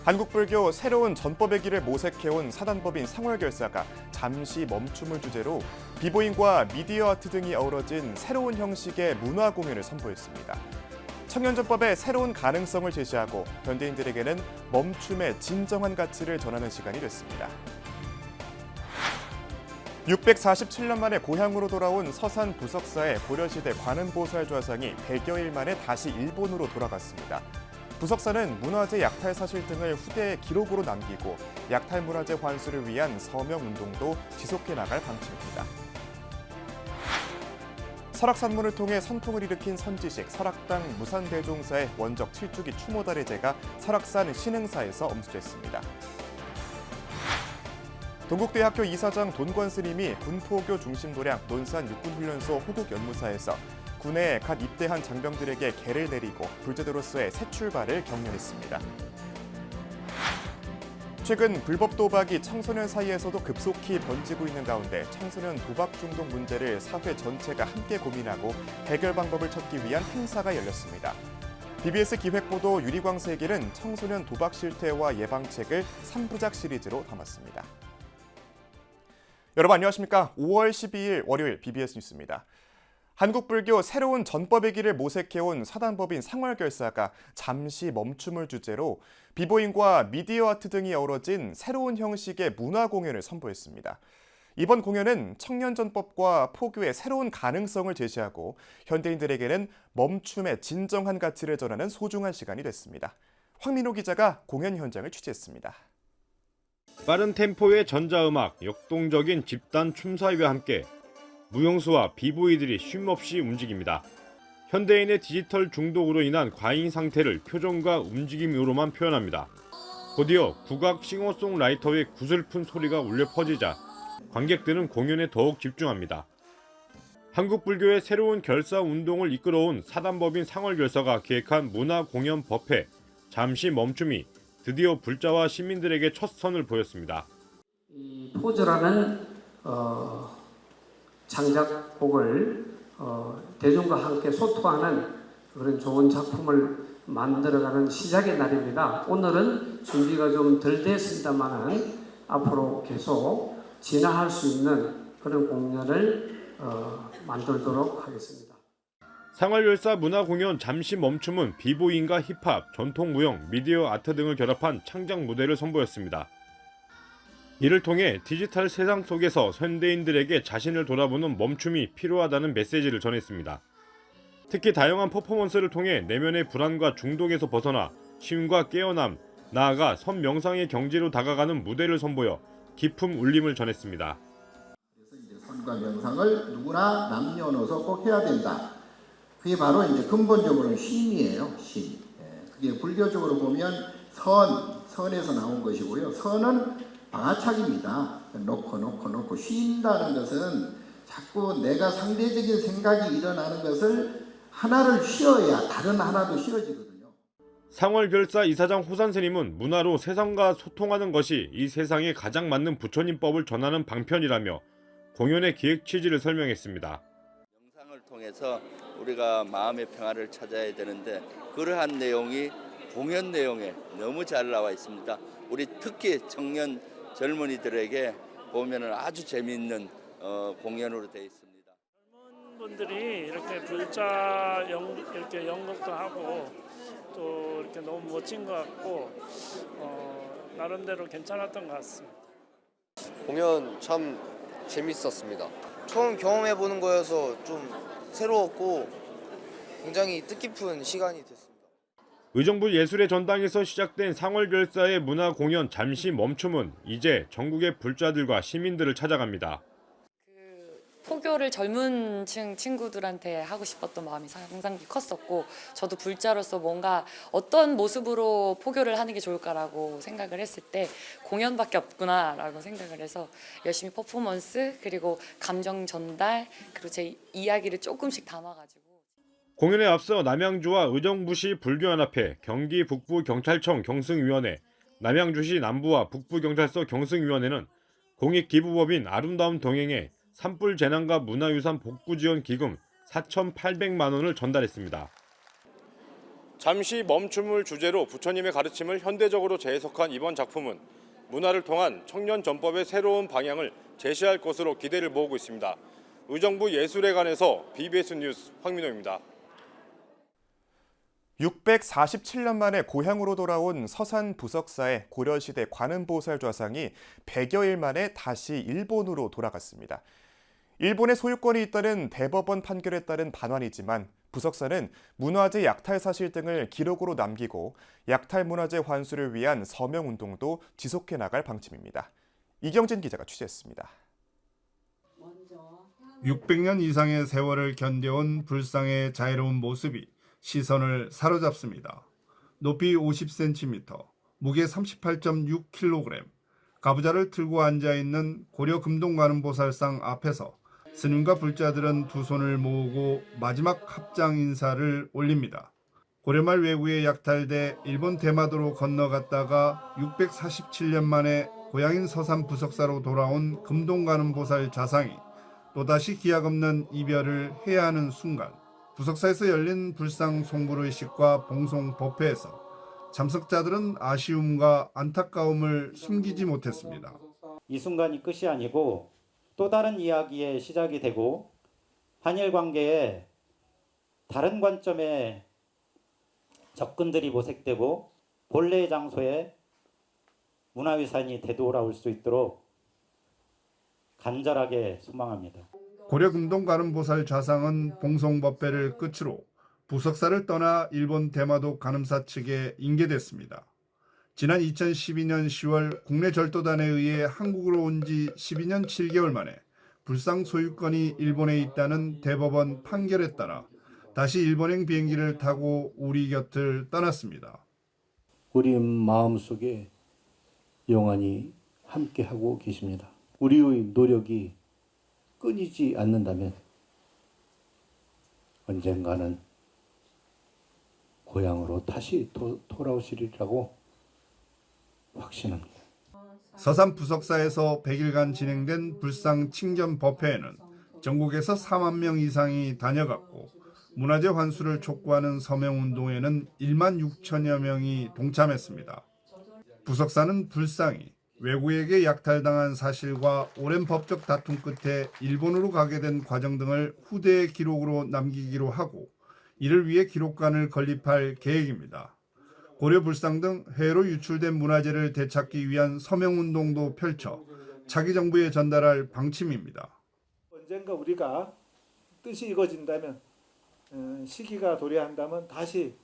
한국불교 새로운 전법의 길을 모색해온 사단법인 상월결사가 잠시 멈춤을 주제로 비보잉과 미디어 아트 등이 어우러진 새로운 형식의 문화 공연을 선보였습니다. 청년전법의 새로운 가능성을 제시하고 현대인들에게는 멈춤의 진정한 가치를 전하는 시간이 됐습니다. 647년 만에 고향으로 돌아온 서산 부석사의 고려시대 관음보살 좌상이 100여일 만에 다시 일본으로 돌아갔습니다. 부석사는 문화재 약탈 사실 등을 후대에 기록으로 남기고 약탈 문화재 환수를 위한 서명운동도 지속해 나갈 방침입니다. 설악산문을 통해 선통을 일으킨 선지식 설악당 무산대종사의 원적 7주기 추모달의제가 설악산 신흥사에서 엄수됐습니다. 동국대학교 이사장 돈권 스님이 군포교 중심도량 논산 육군훈련소 호국연무사에서 군에 갓 입대한 장병들에게 계를 내리고 불제도로서의 새 출발을 격려했습니다. 최근 불법 도박이 청소년 사이에서도 급속히 번지고 있는 가운데 청소년 도박 중독 문제를 사회 전체가 함께 고민하고 해결 방법을 찾기 위한 행사가 열렸습니다. BBS 기획보도 유리광 세계는 청소년 도박 실태와 예방책을 3부작 시리즈로 담았습니다. 여러분 안녕하십니까? 5월 12일 월요일 BBS 뉴스입니다. 한국불교 새로운 전법의 길을 모색해온 사단법인 상월결사가 잠시 멈춤을 주제로 비보잉과 미디어 아트 등이 어우러진 새로운 형식의 문화 공연을 선보였습니다. 이번 공연은 청년전법과 포교의 새로운 가능성을 제시하고 현대인들에게는 멈춤의 진정한 가치를 전하는 소중한 시간이 됐습니다. 황민호 기자가 공연 현장을 취재했습니다. 빠른 템포의 전자음악, 역동적인 집단 춤사위와 함께 무용수와 비보이들이 쉼없이 움직입니다. 현대인의 디지털 중독으로 인한 과잉 상태를 표정과 움직임으로만 표현합니다. 곧이어 국악 싱어송라이터의 구슬픈 소리가 울려 퍼지자 관객들은 공연에 더욱 집중합니다. 한국불교의 새로운 결사 운동을 이끌어온 사단법인 상월결사가 기획한 문화공연 법회 잠시 멈춤이 드디어 불자와 시민들에게 첫 선을 보였습니다. 이 포즈라는 창작곡을 대중과 함께 소통하는 그런 좋은 작품을 만들어가는 시작의 날입니다. 오늘은 준비가 좀 덜 됐습니다만 앞으로 계속 진화할 수 있는 그런 공연을 만들도록 하겠습니다. 상월결사 문화공연 잠시 멈춤은 비보잉과 힙합, 전통무용, 미디어 아트 등을 결합한 창작 무대를 선보였습니다. 이를 통해 디지털 세상 속에서 현대인들에게 자신을 돌아보는 멈춤이 필요하다는 메시지를 전했습니다. 특히 다양한 퍼포먼스를 통해 내면의 불안과 중독에서 벗어나 쉼과 깨어남, 나아가 선명상의 경지로 다가가는 무대를 선보여 깊은 울림을 전했습니다. 그래서 이제 선과 명상을 누구나 남녀노소 꼭 해야 된다. 그게 바로 이제 근본적으로는 쉼이에요. 쉼. 그게 불교적으로 보면 선에서 나온 것이고요. 선은 방아착입니다. 놓고 쉰다는 것은 자꾸 내가 상대적인 생각이 일어나는 것을 하나를 쉬어야 다른 하나도 쉬어지거든요. 상월결사 이사장 호산 스님은 문화로 세상과 소통하는 것이 이 세상에 가장 맞는 부처님법을 전하는 방편이라며 공연의 기획 취지를 설명했습니다. 영상을 통해서 우리가 마음의 평화를 찾아야 되는데 그러한 내용이 공연 내용에 너무 잘 나와 있습니다. 우리 특히 청년 젊은이들에게 보면은 아주 재미있는 공연으로 되어 있습니다. 젊은 분들이 이렇게 불자 이렇게 연극도 하고 또 이렇게 너무 멋진 것 같고 나름대로 괜찮았던 것 같습니다. 공연 참 재밌었습니다. 처음 경험해보는 거여서 좀 새로웠고 굉장히 뜻깊은 시간이 됐습니다. 의정부 예술의 전당에서 시작된 상월결사의 문화공연 잠시 멈춤은 이제 전국의 불자들과 시민들을 찾아갑니다. 포교를 젊은 층 친구들한테 하고 싶었던 마음이 상당히 컸었고 저도 불자로서 뭔가 어떤 모습으로 포교를 하는 게 좋을까라고 생각을 했을 때 공연밖에 없구나라고 생각을 해서 열심히 퍼포먼스 그리고 감정 전달 그리고 제 이야기를 조금씩 담아가지고 공연에 앞서 남양주와 의정부시 불교연합회, 경기 북부경찰청 경승위원회, 남양주시 남부와 북부경찰서 경승위원회는 공익기부법인 아름다운 동행에 산불 재난과 문화유산 복구지원 기금 4,800만 원을 전달했습니다. 잠시 멈춤을 주제로 부처님의 가르침을 현대적으로 재해석한 이번 작품은 문화를 통한 청년 전법의 새로운 방향을 제시할 것으로 기대를 모으고 있습니다. 의정부 예술회관에서 BBS 뉴스 황민호입니다. 647년 만에 고향으로 돌아온 서산 부석사의 고려시대 관음보살 좌상이 100여일 만에 다시 일본으로 돌아갔습니다. 일본의 소유권이 있다는 대법원 판결에 따른 반환이지만 부석사는 문화재 약탈 사실 등을 기록으로 남기고 약탈 문화재 환수를 위한 서명운동도 지속해 나갈 방침입니다. 이경진 기자가 취재했습니다. 600년 이상의 세월을 견뎌온 불상의 자애로운 모습이 시선을 사로잡습니다. 높이 50cm, 무게 38.6kg, 가부좌를 틀고 앉아있는 고려 금동관음보살상 앞에서 스님과 불자들은 두 손을 모으고 마지막 합장 인사를 올립니다. 고려말 왜구에 약탈돼 일본 대마도로 건너갔다가 647년 만에 고향인 서산 부석사로 돌아온 금동관음보살 좌상이 또다시 기약 없는 이별을 해야 하는 순간, 부석사에서 열린 불상 송불의식과 봉송 법회에서 참석자들은 아쉬움과 안타까움을 숨기지 못했습니다. 이 순간이 끝이 아니고 또 다른 이야기의 시작이 되고 한일 관계에 다른 관점의 접근들이 모색되고 본래의 장소에 문화유산이 되돌아올 수 있도록 간절하게 소망합니다. 고려 금동관음보살 좌상은 봉송법회를 끝으로 부석사를 떠나 일본 대마도 관음사 측에 인계됐습니다. 지난 2012년 10월 국내 절도단에 의해 한국으로 온 지 12년 7개월 만에 불상 소유권이 일본에 있다는 대법원 판결에 따라 다시 일본행 비행기를 타고 우리 곁을 떠났습니다. 우리 마음속에 영원히 함께하고 계십니다. 우리의 노력이 끊이지 않는다면 언젠가는 고향으로 다시 돌아오시리라고 확신합니다. 서산 부석사에서 100일간 진행된 불상 칭견 법회에는 전국에서 4만 명 이상이 다녀갔고 문화재 환수를 촉구하는 서명운동에는 1만 6천여 명이 동참했습니다. 부석사는 불상이 외구에게 약탈당한 사실과 오랜 법적 다툼 끝에 일본으로 가게 된 과정 등을 후대의 기록으로 남기기로 하고 이를 위해 기록관을 건립할 계획입니다. 고려 불상 등 해외로 유출된 문화재를 되찾기 위한 서명운동도 펼쳐 차기 정부에 전달할 방침입니다. 언젠가 우리가 뜻이 이루어진다면 시기가 도래한다면 다시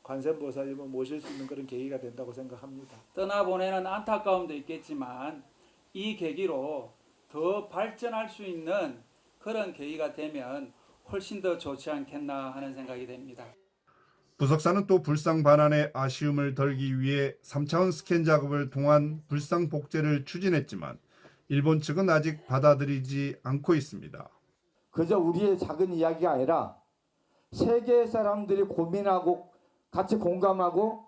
관세음보살님을 모실 수 있는 그런 계기가 된다고 생각합니다. 떠나보내는 안타까움도 있겠지만 이 계기로 더 발전할 수 있는 그런 계기가 되면 훨씬 더 좋지 않겠나 하는 생각이 됩니다. 부석사는 또 불상 반환의 아쉬움을 덜기 위해 3차원 스캔 작업을 통한 불상 복제를 추진했지만 일본 측은 아직 받아들이지 않고 있습니다. 그저 우리의 작은 이야기가 아니라 세계 사람들이 고민하고 같이 공감하고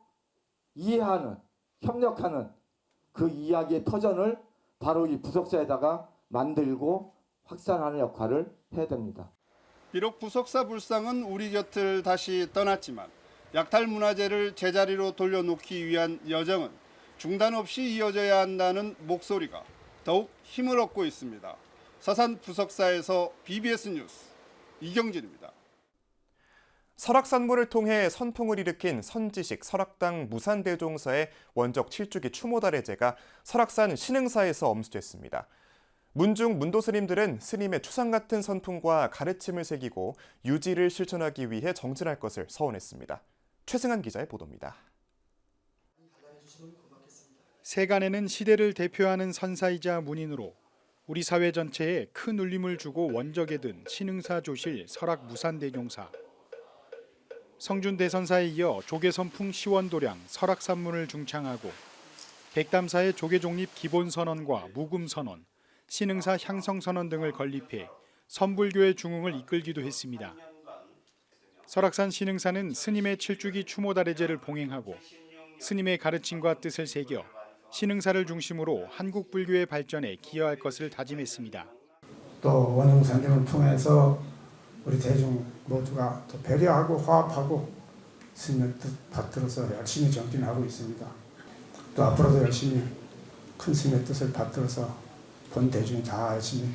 이해하는, 협력하는 그 이야기의 터전을 바로 이 부석사에다가 만들고 확산하는 역할을 해야 됩니다. 비록 부석사 불상은 우리 곁을 다시 떠났지만 약탈 문화재를 제자리로 돌려놓기 위한 여정은 중단 없이 이어져야 한다는 목소리가 더욱 힘을 얻고 있습니다. 서산 부석사에서 BBS 뉴스 이경진입니다. 설악산물을 통해 선풍을 일으킨 선지식 설악당 무산대종사의 원적 7주기 추모달해제가 설악산 신흥사에서 엄수됐습니다. 문중 문도 스님들은 스님의 추상 같은 선풍과 가르침을 새기고 유지를 실천하기 위해 정진할 것을 서원했습니다. 최승한 기자의 보도입니다. 세간에는 시대를 대표하는 선사이자 문인으로 우리 사회 전체에 큰 울림을 주고 원적에 든 신흥사 조실 설악 무산대종사. 성준 대선사에 이어 조계선풍 시원도량 설악산문을 중창하고 백담사의 조계종립 기본선언과 무금선언, 신흥사 향성선언 등을 건립해 선불교의 중흥을 이끌기도 했습니다. 설악산 신흥사는 스님의 7주기 추모달해제를 봉행하고 스님의 가르침과 뜻을 새겨 신흥사를 중심으로 한국 불교의 발전에 기여할 것을 다짐했습니다. 또 원흥산림을 통해서 우리 대중 모두가 또 배려하고 화합하고 스님의 뜻 받들어서 열심히 정진하고 있습니다. 또 앞으로도 열심히 큰 스님의 뜻을 받들어서 본 대중이 다 열심히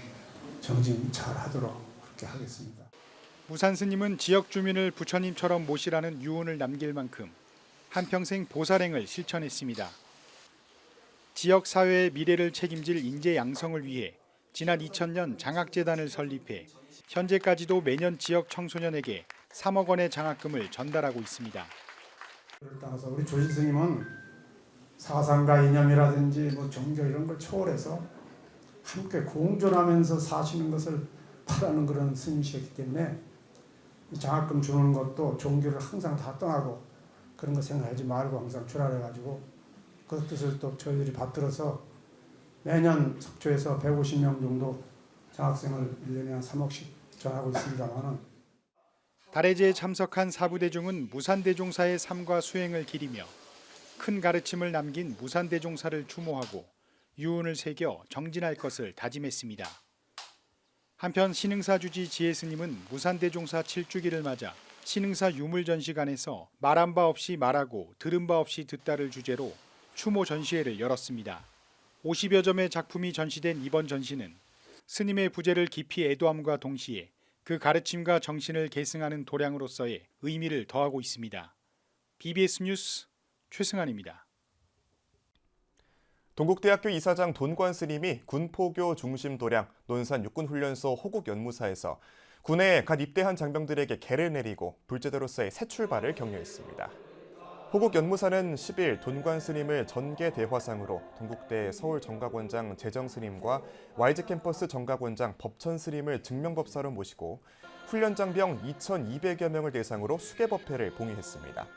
정진 잘 하도록 그렇게 하겠습니다. 무산 스님은 지역 주민을 부처님처럼 모시라는 유언을 남길 만큼 한평생 보살행을 실천했습니다. 지역 사회의 미래를 책임질 인재 양성을 위해 지난 2000년 장학재단을 설립해 현재까지도 매년 지역 청소년에게 3억 원의 장학금을 전달하고 있습니다. 따라서 우리 조실 스님은 사상과 이념이라든지 종교 이런 걸 초월해서 함께 공존하면서 사시는 것을 바라는 그런 스님이셨기 때문에 장학금 주는 것도 종교를 항상 다 떠나고 그런 거 생각하지 말고 항상 출하해가지고 그 뜻을 또 저희들이 받들어서 매년 속초에서 150명 정도 장학생을 1년에 한 3억씩 전하고 있습니다만은 달해제에 참석한 사부대중은 무산대종사의 삶과 수행을 기리며 큰 가르침을 남긴 무산대종사를 추모하고 유언을 새겨 정진할 것을 다짐했습니다. 한편 신흥사주지 지혜스님은 무산대종사 7주기를 맞아 신흥사 유물전시관에서 말한 바 없이 말하고 들은 바 없이 듣다를 주제로 추모 전시회를 열었습니다. 50여 점의 작품이 전시된 이번 전시는 스님의 부재를 깊이 애도함과 동시에 그 가르침과 정신을 계승하는 도량으로서의 의미를 더하고 있습니다. BBS 뉴스 최승환입니다. 동국대학교 이사장 돈관 스님이 군포교 중심 도량 논산 육군훈련소 호국연무사에서 군에 갓 입대한 장병들에게 계를 내리고 불제대로서의 새 출발을 격려했습니다. 호국연무사는 10일 돈관 스님을 전계 대화상으로 동국대 서울정각원장 재정 스님과 YG 캠퍼스 정각원장 법천 스님을 증명법사로 모시고 훈련장병 2,200여 명을 대상으로 수계법회를 봉의했습니다.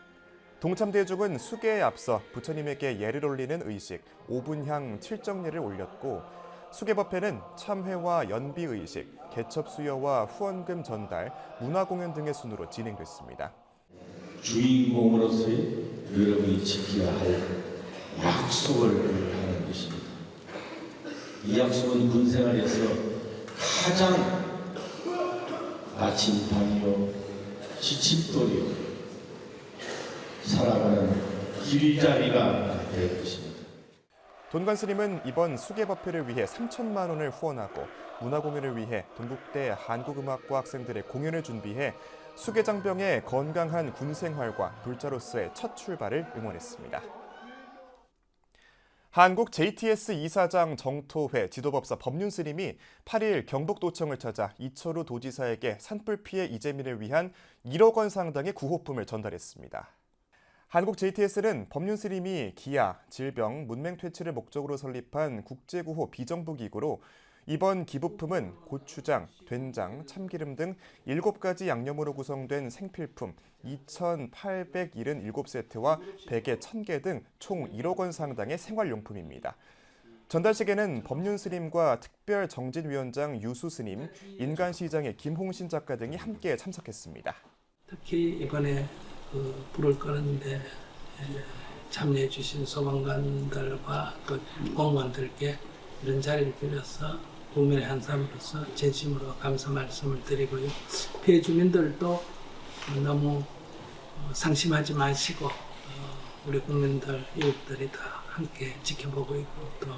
동참대중은 수계에 앞서 부처님에게 예를 올리는 의식, 5분향 7정례를 올렸고 수계법회는 참회와 연비의식, 개첩수여와 후원금 전달, 문화공연 등의 순으로 진행됐습니다. 주인공으로서의 여러분이 지켜야 할 약속을 하는 것입니다. 이 약속은 군생활에서 가장 나침반이요 지침돌이요 살아가는 길자리가 될 것입니다. 돈관 스님은 이번 수계법회를 위해 3천만 원을 후원하고 문화공연을 위해 동국대 한국음악과 학생들의 공연을 준비해 수계장병의 건강한 군생활과 불자로서의 첫 출발을 응원했습니다. 한국 JTS 이사장 정토회 지도법사 법륜 스님이 8일 경북도청을 찾아 이철우 도지사에게 산불 피해 이재민을 위한 1억 원 상당의 구호품을 전달했습니다. 한국 JTS는 법륜 스님이 기아, 질병, 문맹 퇴치를 목적으로 설립한 국제구호 비정부 기구로 이번 기부품은 고추장, 된장, 참기름 등 7가지 양념으로 구성된 생필품 2,877세트와 베개 1,000개 등 총 1억 원 상당의 생활용품입니다. 전달식에는 법륜 스님과 특별 정진위원장 유수 스님, 인간시장의 김홍신 작가 등이 함께 참석했습니다. 특히 이번에 불을 끄는데 참여해 주신 소방관들과 또 공무원들께 이런 자리를 빌어서 국민의 한 사람으로서 진심으로 감사 말씀을 드리고요. 피해 주민들도 너무 상심하지 마시고 우리 국민들, 이웃들이 다 함께 지켜보고 있고 또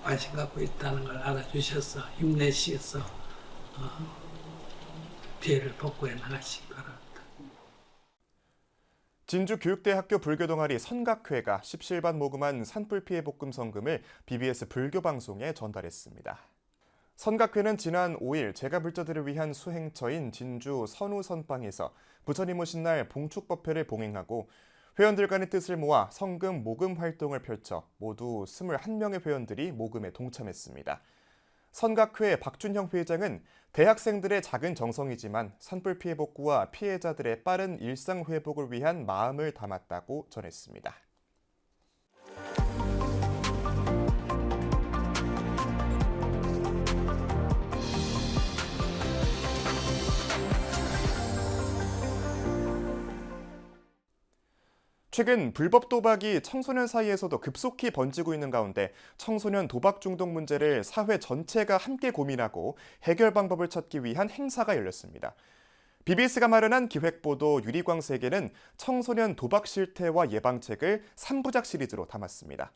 관심 갖고 있다는 걸 알아주셔서 힘내시어서 피해를 복구해 나가시기 바랍니다. 진주교육대학교 불교동아리 선각회가 십실반 모금한 산불 피해 복금 성금을 BBS 불교방송에 전달했습니다. 선각회는 지난 5일 제가불자들을 위한 수행처인 진주 선우선방에서 부처님 오신 날 봉축법회를 봉행하고 회원들 간의 뜻을 모아 성금 모금 활동을 펼쳐 모두 21명의 회원들이 모금에 동참했습니다. 선각회 박준형 회장은 대학생들의 작은 정성이지만 산불 피해 복구와 피해자들의 빠른 일상 회복을 위한 마음을 담았다고 전했습니다. 최근 불법 도박이 청소년 사이에서도 급속히 번지고 있는 가운데 청소년 도박 중독 문제를 사회 전체가 함께 고민하고 해결 방법을 찾기 위한 행사가 열렸습니다. BBS가 마련한 기획보도 유리광 세계는 청소년 도박 실태와 예방책을 3부작 시리즈로 담았습니다.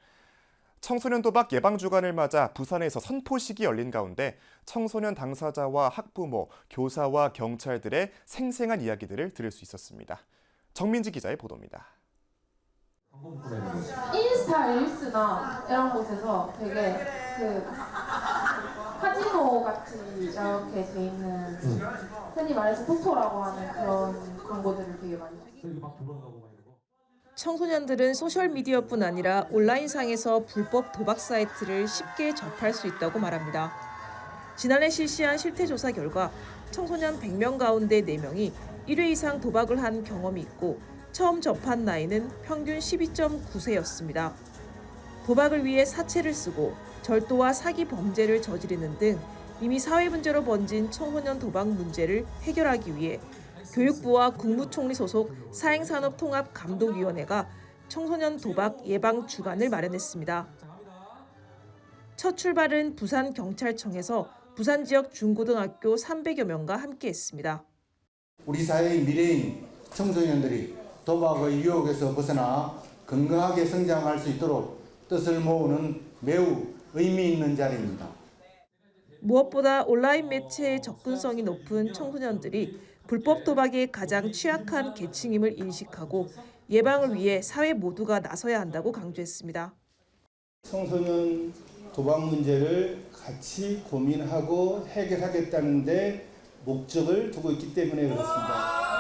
청소년 도박 예방 주간을 맞아 부산에서 선포식이 열린 가운데 청소년 당사자와 학부모, 교사와 경찰들의 생생한 이야기들을 들을 수 있었습니다. 정민지 기자의 보도입니다. 인스타 릴스나 이런 곳에서 되게 카지노 같이 이렇게 돼 있는 흔히 말해서 토토라고 하는 그런 광고들을 되게 많이 봤어요. 청소년들은 소셜미디어뿐 아니라 온라인상에서 불법 도박 사이트를 쉽게 접할 수 있다고 말합니다. 지난해 실시한 실태조사 결과 청소년 100명 가운데 4명이 1회 이상 도박을 한 경험이 있고 처음 접한 나이는 평균 12.9세였습니다. 도박을 위해 사채를 쓰고 절도와 사기 범죄를 저지르는 등 이미 사회 문제로 번진 청소년 도박 문제를 해결하기 위해 교육부와 국무총리 소속 사행산업통합감독위원회가 청소년 도박 예방 주간을 마련했습니다. 첫 출발은 부산경찰청에서 부산 지역 중고등학교 300여 명과 함께했습니다. 우리 사회의 미래인 청소년들이 도박의 유혹에서 벗어나 건강하게 성장할 수 있도록 뜻을 모으는 매우 의미 있는 자리입니다. 무엇보다 온라인 매체의 접근성이 높은 청소년들이 불법 도박에 가장 취약한 계층임을 인식하고 예방을 위해 사회 모두가 나서야 한다고 강조했습니다. 청소년 도박 문제를 같이 고민하고 해결하겠다는 데 목적을 두고 있기 때문에 그렇습니다.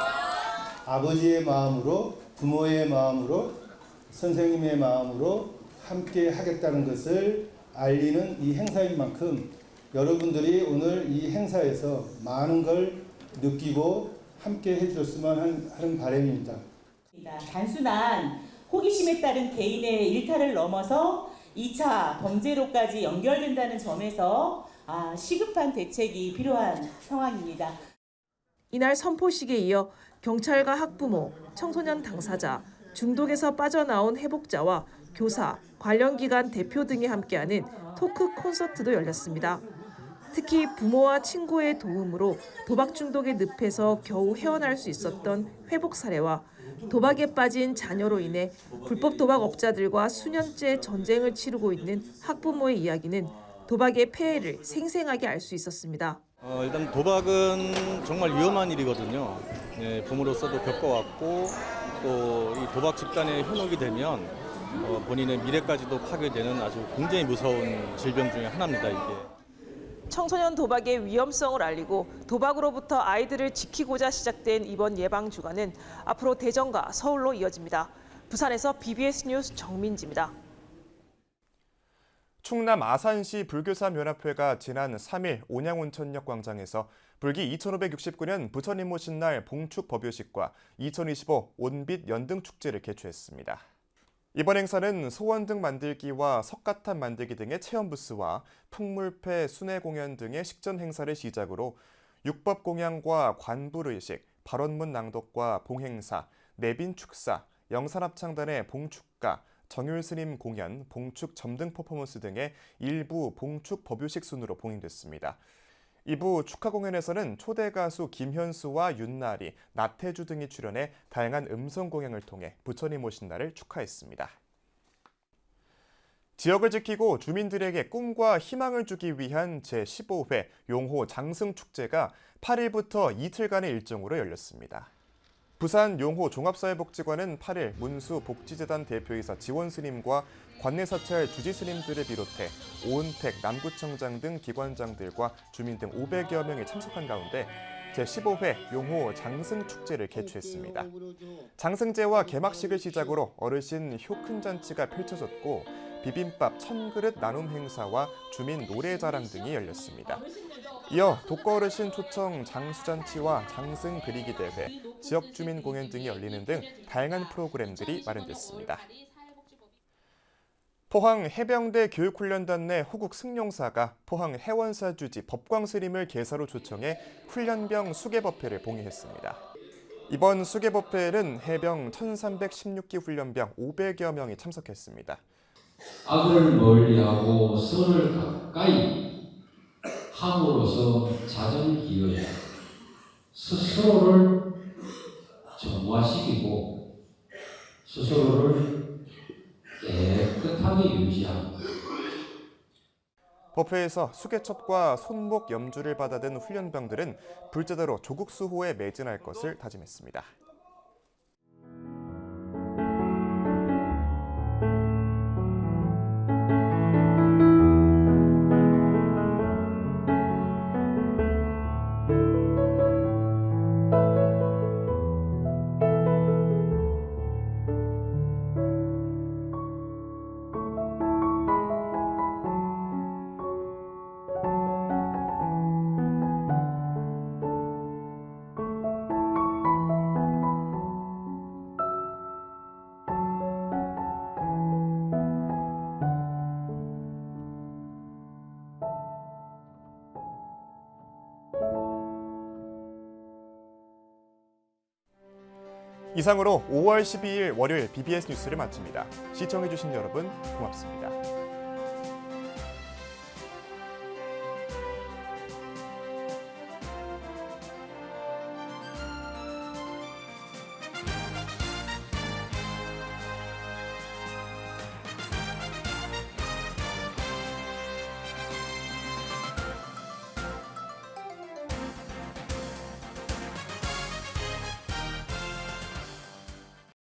아버지의 마음으로, 부모의 마음으로, 선생님의 마음으로 함께 하겠다는 것을 알리는 이 행사인 만큼 여러분들이 오늘 이 행사에서 많은 걸 느끼고 함께 해주셨으면 하는 바람입니다. 단순한 호기심에 따른 개인의 일탈을 넘어서 2차 범죄로까지 연결된다는 점에서 시급한 대책이 필요한 상황입니다. 이날 선포식에 이어 경찰과 학부모, 청소년 당사자, 중독에서 빠져나온 회복자와 교사, 관련 기관 대표 등이 함께하는 토크 콘서트도 열렸습니다. 특히 부모와 친구의 도움으로 도박 중독의 늪에서 겨우 헤어날 수 있었던 회복 사례와 도박에 빠진 자녀로 인해 불법 도박업자들과 수년째 전쟁을 치르고 있는 학부모의 이야기는 도박의 폐해를 생생하게 알 수 있었습니다. 일단 도박은 정말 위험한 일이거든요. 부모로서도 겪어왔고 또 이 도박 집단에 현혹이 되면 본인의 미래까지도 파괴되는 아주 굉장히 무서운 질병 중에 하나입니다. 이게. 청소년 도박의 위험성을 알리고 도박으로부터 아이들을 지키고자 시작된 이번 예방 주간은 앞으로 대전과 서울로 이어집니다. 부산에서 BBS 뉴스 정민지입니다. 충남 아산시 불교사연합회가 지난 3일 온양온천역 광장에서 불기 2569년 부처님 모신 날 봉축 법요식과 2025 온빛 연등 축제를 개최했습니다. 이번 행사는 소원등 만들기와 석가탄 만들기 등의 체험 부스와 풍물패, 순회 공연 등의 식전 행사를 시작으로 육법 공양과 관불의식, 발언문 낭독과 봉행사, 내빈 축사, 영산합창단의 봉축가, 정율스님 공연, 봉축 점등 퍼포먼스 등의 일부 봉축 법요식 순으로 봉행됐습니다. 2부 축하 공연에서는 초대 가수 김현수와 윤나리, 나태주 등이 출연해 다양한 음성 공연을 통해 부처님 오신 날을 축하했습니다. 지역을 지키고 주민들에게 꿈과 희망을 주기 위한 제15회 용호 장승축제가 8일부터 이틀간의 일정으로 열렸습니다. 부산 용호 종합사회복지관은 8일 문수 복지재단 대표이사 지원스님과 관내사찰 주지스님들을 비롯해 오은택 남구청장 등 기관장들과 주민 등 500여 명이 참석한 가운데 제15회 용호 장승축제를 개최했습니다. 장승제와 개막식을 시작으로 어르신 효큰잔치가 펼쳐졌고 비빔밥 1000그릇 나눔 행사와 주민 노래자랑 등이 열렸습니다. 이어 독거어르신 초청 장수잔치와 장승 그리기 대회, 지역 주민 공연 등이 열리는 등 다양한 프로그램들이 마련됐습니다. 포항 해병대 교육훈련단 내 호국 승용사가 포항 해원사 주지 법광스님을 계사로 초청해 훈련병 수계법회를 봉행했습니다. 이번 수계법회에는 해병 1316기 훈련병 500여 명이 참석했습니다. 악을 멀리하고 선을 가까이 함으로써 자전기여야 스스로를 정화시키고 스스로를 깨끗하게 유지하고 법회에서 수개첩과 손목 염주를 받아든 훈련병들은 불자대로 조국 수호에 매진할 것을 다짐했습니다. 이상으로 5월 12일 월요일 BBS 뉴스를 마칩니다. 시청해주신 여러분 고맙습니다.